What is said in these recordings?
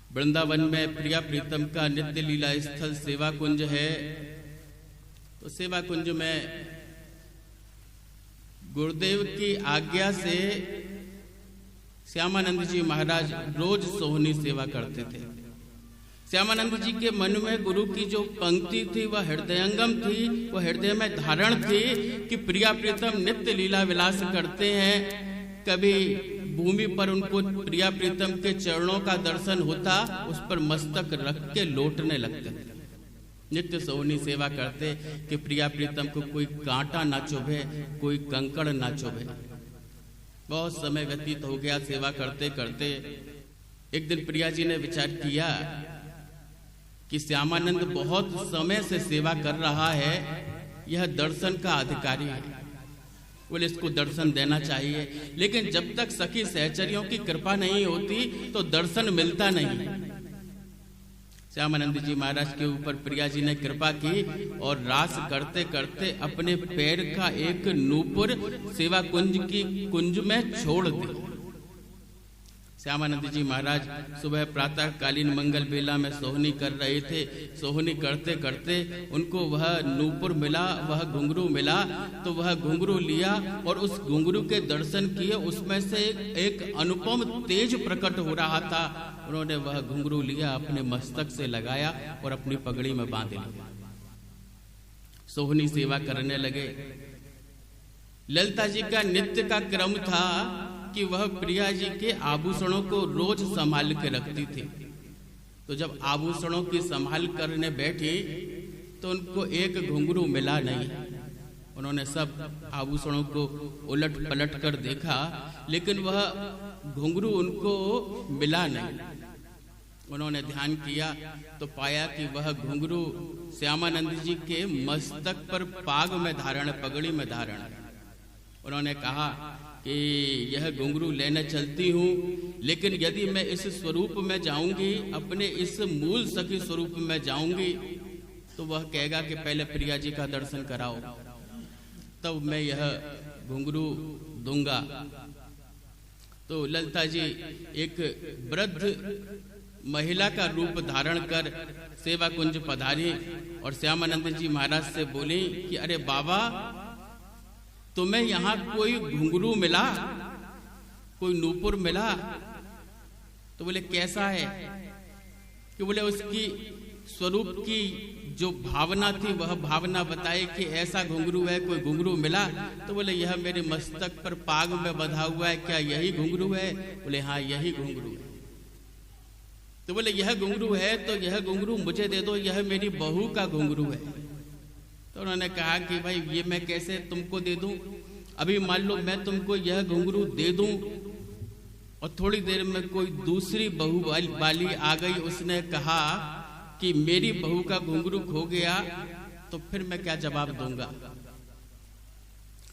वृंदावन में प्रिया प्रीतम का नित्य लीला स्थल सेवा कुंज है। तो सेवा कुंज में गुरुदेव की आज्ञा से श्यामानंद जी महाराज रोज सोहनी सेवा करते थे। श्यामानंद जी के मन में गुरु की जो पंक्ति थी वह हृदयंगम थी, वह हृदय में धारण थी कि प्रिया प्रीतम नित्य लीला विलास करते हैं। कभी भूमि पर उनको प्रिया प्रीतम के चरणों का दर्शन होता, उस पर मस्तक रख के लौटने लगते थे। नित्य सोहनी सेवा करते कि प्रिया प्रीतम को कोई कांटा ना चुभे, कोई कंकड़ ना चुभे। बहुत समय व्यतीत हो गया सेवा करते करते। एक दिन प्रिया जी ने विचार किया कि श्यामानंद बहुत समय से सेवा कर रहा है, यह दर्शन का अधिकारी है, बोले इसको दर्शन देना चाहिए। लेकिन जब तक सखी सहचरियों की कृपा नहीं होती तो दर्शन मिलता नहीं। श्यामानंद जी महाराज के ऊपर प्रिया जी ने कृपा की और रास करते करते अपने पैर का एक नूपुर सेवा कुंज की कुंज में छोड़ दी। श्यामानंद जी महाराज सुबह प्रातः कालीन मंगल बेला में सोहनी कर रहे थे। सोहनी करते करते उनको वह नूपुर मिला, वह घुंघरू मिला, तो वह घुंघरू लिया और उस घुंघरू के दर्शन किए। उसमें से एक अनुपम तेज प्रकट हो रहा था। उन्होंने वह घुंघरू लिया, अपने मस्तक से लगाया और अपनी पगड़ी में बांध लिया। सोहनी सेवा करने लगे। ललिता जी का नित्य का क्रम था कि वह प्रिया जी के आभूषणों को रोज संभाल के रखती थी। तो जब आभूषणों की संभाल करने बैठी तो उनको एक घुंघरू मिला नहीं। उन्होंने सब आभूषणों को उलट पलट कर देखा, लेकिन वह घुंघरू उनको मिला नहीं। उन्होंने ध्यान किया तो पाया कि वह घुंघरू श्यामानंद जी के मस्तक पर पाग में धारण, पगड़ी में धारण। उन्होंने कहा कि यह घुंघरू लेने चलती हूँ, लेकिन यदि मैं इस स्वरूप में जाऊंगी, अपने इस मूल सखी स्वरूप में जाऊंगी, तो वह कहेगा कि पहले प्रिया जी का दर्शन कराओ, तब मैं यह घुंघरू दूंगा। तो ललिता जी एक वृद्ध महिला का रूप धारण कर सेवा कुंज पधारी और श्यामानंद जी महाराज से बोली कि अरे बाबा, तुम्हें यहाँ कोई घुंघरू मिला, कोई नूपुर मिला? तो बोले कैसा है? कि बोले उसकी स्वरूप की जो भावना थी वह भावना बताए कि ऐसा घुंघरू है, कोई घुंघरू मिला? तो बोले यह मेरे मस्तक पर पाग में बंधा हुआ है, क्या यही घुंघरू है? बोले हाँ यही घुंघरू है। तो बोले यह घुंघरू है तो यह घुंघरू मुझे दे दो, यह मेरी बहू का घुंघरू है। तो उन्होंने कहा कि भाई ये मैं कैसे तुमको दे दूं? अभी मान लो मैं तुमको यह घुंघरू दे दूं और थोड़ी देर में कोई दूसरी बहू वाली आ गई, उसने कहा कि मेरी बहू का घुंघरू खो गया, तो फिर मैं क्या जवाब दूंगा?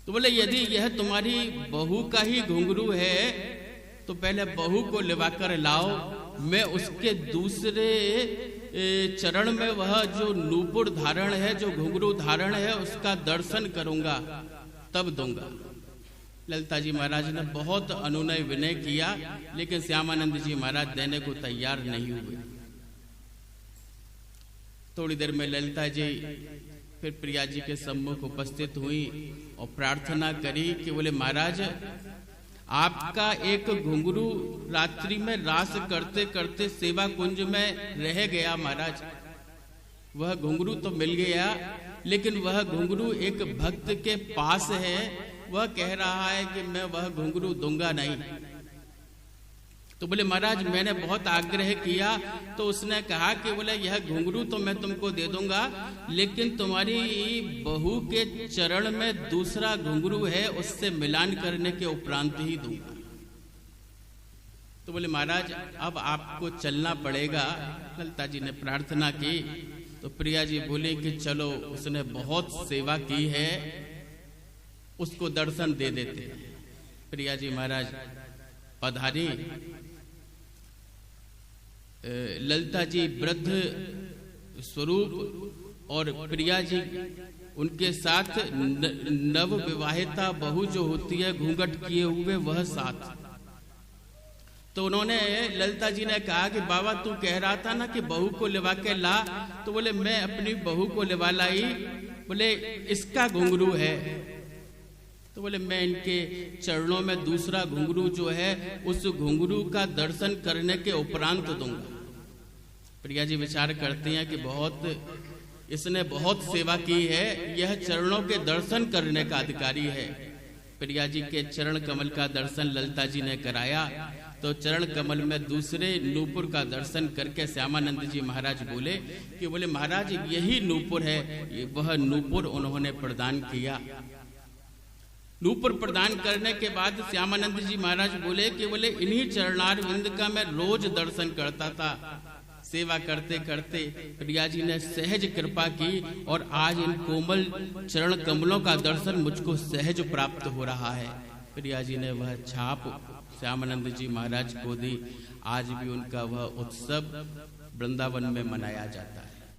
तो बोले यदि यह तुम्हारी बहू का ही घुंघरू है तो पहले बहू को लिवाकर लाओ, मैं उसके दूसरे चरण में वह जो नूपुर धारण है, जो घुंघरू धारण है, उसका दर्शन करूंगा, तब दूंगा। ललिता जी महाराज ने बहुत अनुनय विनय किया, लेकिन श्यामानंद जी महाराज देने को तैयार नहीं हुए। थोड़ी देर में ललिता जी फिर प्रिया जी के सम्मुख उपस्थित हुई और प्रार्थना करी कि बोले महाराज, आपका एक घुंघरू रात्रि में रास करते करते सेवा कुंज में रह गया महाराज। वह घुंघरू तो मिल गया, लेकिन वह घुंघरू एक भक्त के पास है, वह कह रहा है कि मैं वह घुंघरू दूंगा नहीं। तो बोले महाराज मैंने बहुत आग्रह किया तो उसने कहा कि बोले यह घुंघरू तो मैं तुमको दे दूंगा, लेकिन तुम्हारी बहू के चरण में दूसरा घुंघरू है, उससे मिलान करने के उपरांत ही दूंगा। तो बोले महाराज अब आपको चलना पड़ेगा। ललिता जी ने प्रार्थना की तो प्रिया जी बोले कि चलो, उसने बहुत सेवा की है, उसको दर्शन दे देते। प्रिया जी महाराज पधारी। ललिता जी वृद्ध स्वरूप और प्रिया जी उनके साथ नव विवाहिता बहू जो होती है घूंघट किए हुए वह साथ। तो उन्होंने ललिता जी ने कहा कि बाबा तू कह रहा था ना कि बहू को लिवा के ला, तो बोले मैं अपनी बहू को लिवा लाई, बोले इसका घुंघरू है। तो बोले मैं इनके चरणों में दूसरा घुंघरू जो है उस घुंघरू का दर्शन करने के उपरांत दूंगा। प्रिया जी विचार करते हैं कि इसने बहुत सेवा की है, यह चरणों के दर्शन करने का अधिकारी है। प्रिया जी के चरण कमल का दर्शन ललिता जी ने कराया, तो चरण कमल में दूसरे नूपुर का दर्शन करके श्यामानंद जी महाराज बोले कि बोले महाराज यही नूपुर है, वह नूपुर उन्होंने प्रदान किया। नूपुर प्रदान करने के बाद श्यामानंद जी महाराज बोले कि बोले इन्हीं चरणार विंद का मैं रोज दर्शन करता था। सेवा करते करते प्रिया जी ने सहज कृपा की और आज इन कोमल चरण कमलों का दर्शन मुझको सहज प्राप्त हो रहा है। प्रिया जी ने वह छाप श्यामानंद जी महाराज को दी। आज भी उनका वह उत्सव वृंदावन में मनाया जाता है।